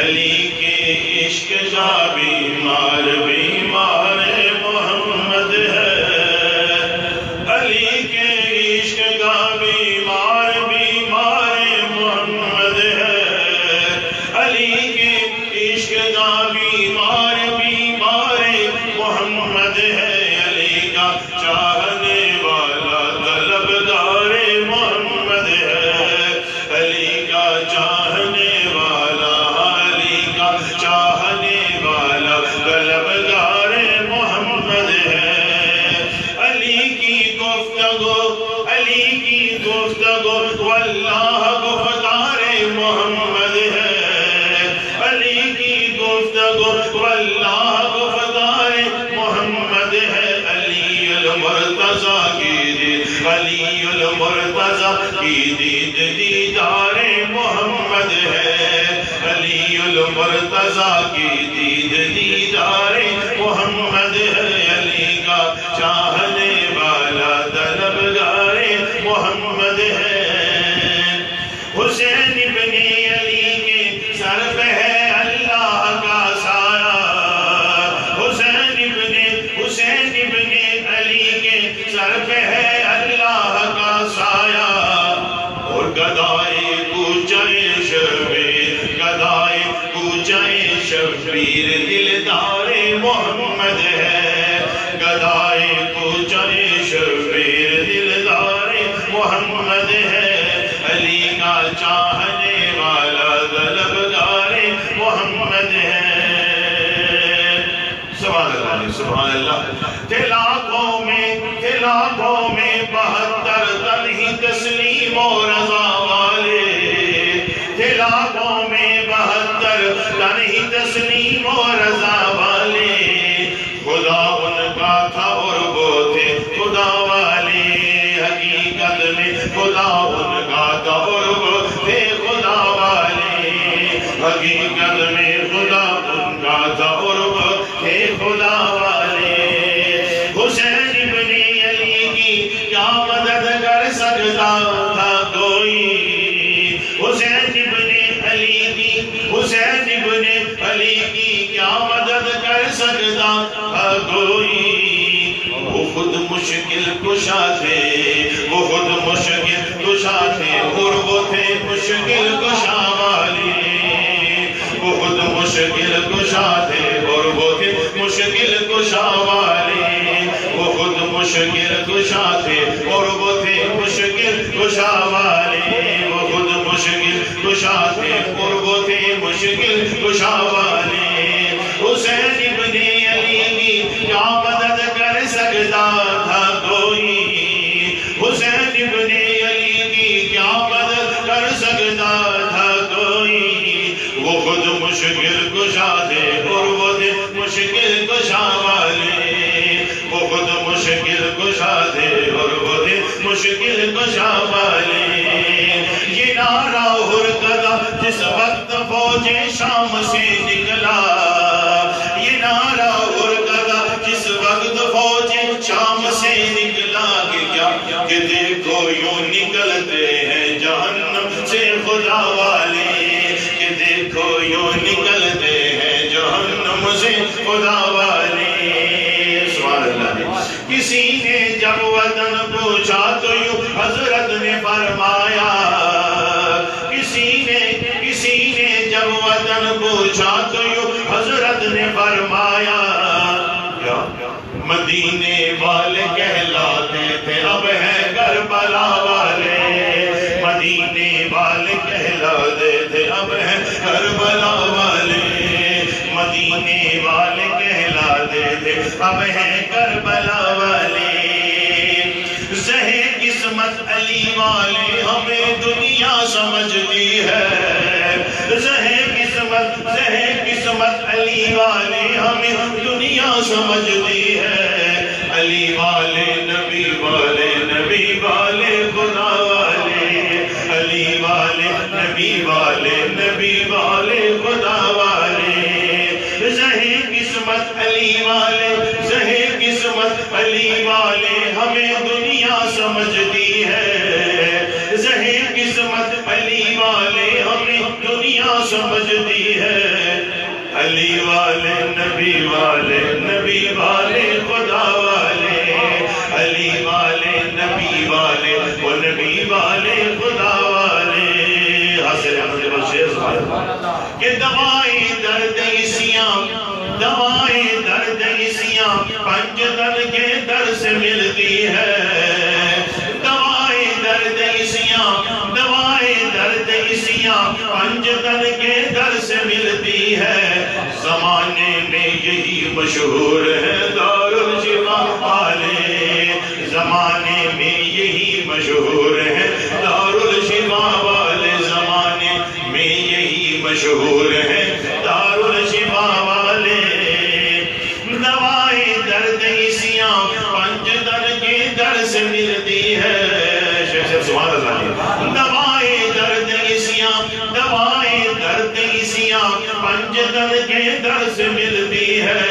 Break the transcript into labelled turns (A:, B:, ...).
A: علی کے عشق کا بیمار بیمار محمد ہے، علی کے عشق کا بیمار بیمار محمد ہے، علی کے عشق کا بیمار بیمار محمد ہے، علی کا چاہنے والا طلبگار محمد ہے، علی کا چاہنے والا، علی کا چاہنے والا طلبگار محمد ہے، علی کی گفتگو، علی کی گفتگو واللہ گفتار محمد ہے، علی کی گفتگو واللہ گفتار محمد ہے، علی المرتضیٰ کی دید، علی المرتضیٰ کی دید دیدار محمد ہے، علی المرتضیٰ کی دید دیدار محمد ہے، علی کا چاہنے والا طلبگار محمد ہے، حسین ابن علی کے سر پہ ہے اللہ کا سایہ، حسین ابن علی کے سر پہ ہے اللہ کا سایہ، اور گدائے کوچے شبیر، گدائے کوچے شبیر دلدار محمد ہے، گدائے کوچے شبیر دلدار محمد ہے، علی کا چاہنے والا طلبگار محمد ہے، سبحان اللہ سبحان اللہ، لاکھوں میں 72 تن ہی تسلیم و رضا والے، لاکھوں میں 72 تن ہی تسلیم و رضا والے، خدا ان کا تھا اور وہ تھے خدا والے، حقیقت میں خدا ان کا تھا اور وہ تھے خدا والے، حقیقت میں خدا ان کا تھا اور وہ تھے خدا والے، حسین ابن علی کی کیا مدد کر سکتا تھا کوئی، حسین ابن علی کی کیا مدد کر سکتا تھا کوئی، وہ خود مشکل کشا تھے، وہ خود مشکل کشا تھے اور وہ تھے مشکل کشا والے، وہ خود مشکل کشا تھے اور وہ تھے مشکل کشا والے، وہ خود مشکل کشا تھے اور وہ تھے مشکل کشا والے، وہ خود مشکل کشا تھے اور وہ تھے مشکل کشا والے، حسین ابن علی کی کیا مدد کر سکتا تھا کوئی، حسین ابن علی کی کیا مدد کر سکتا تھا کوئی، وہ خود مشکل کشا تھے اور وہ تھے مشکل کشا والے، وہ خود مشکل کشا تھے اور وہ تھے مشکل کشا والے، یہ نعرہ ہرکدہ جس وقت فوج شام سے نکلا، یہ نعرہ ہرکدہ جس وقت فوج شام سے نکلا، کہ دیکھو یوں نکلتے ہیں جہنم سے خدا والے، کہ دیکھو یوں نکلتے ہیں جہنم سے خدا والے، سبحان اللہ، کسی نے جب وطن پوچھا تو یوں حضرت نے فرمایا، کسی نے جب وطن پوچھا تو یوں حضرت نے فرمایا، مدینے والے کہلاتے تھے اب ہے کربلا والے، مدینے والے کہلاتے تھے اب ہے کربلا والے، مدینے والے کہلاتے تھے اب ہے کربلا والے، زہے قسمت علی والے ہمیں دنیا سمجھتی ہے، زہے قسمت علی والے ہمیں دنیا سمجھتی ہے، علی والے نبی والے نبی والے خدا والے، علی والے نبی والے نبی والے خدا والے، زہے قسمت علی والے، زہے قسمت علی والے ہمیں دنیا سمجھتی ہے، زہے قسمت علی والے ہمیں دنیا سمجھتی ہے، علی والے نبی والے، نبی والے خدا والے، علی والے نبی والے، وہ نبی والے خدا والے۔ حاصل احمد بشیر کہ دوائیں درد اسیاں، دوائیں درد اسیاں پنج در کے در سے ملتی ہے، دوائیں درد اسیاں، دوائیں درد اسیاں پنج در کے در سے ملتی ہے۔ زمانے میں یہی مشہور ہے دارالشفا والے، زمانے میں یہی مشہور ہے دارالشفا والے، زمانے میں یہی مشہور ہے دارالشفا والے۔ دوائیں درد اسیاں پنج در کے در سے ملتی ہے، سبحان اللہ۔ دوائیں درد اسیاں، دوائیں درد اسیاں پنج در کے در سے ملتی ہے۔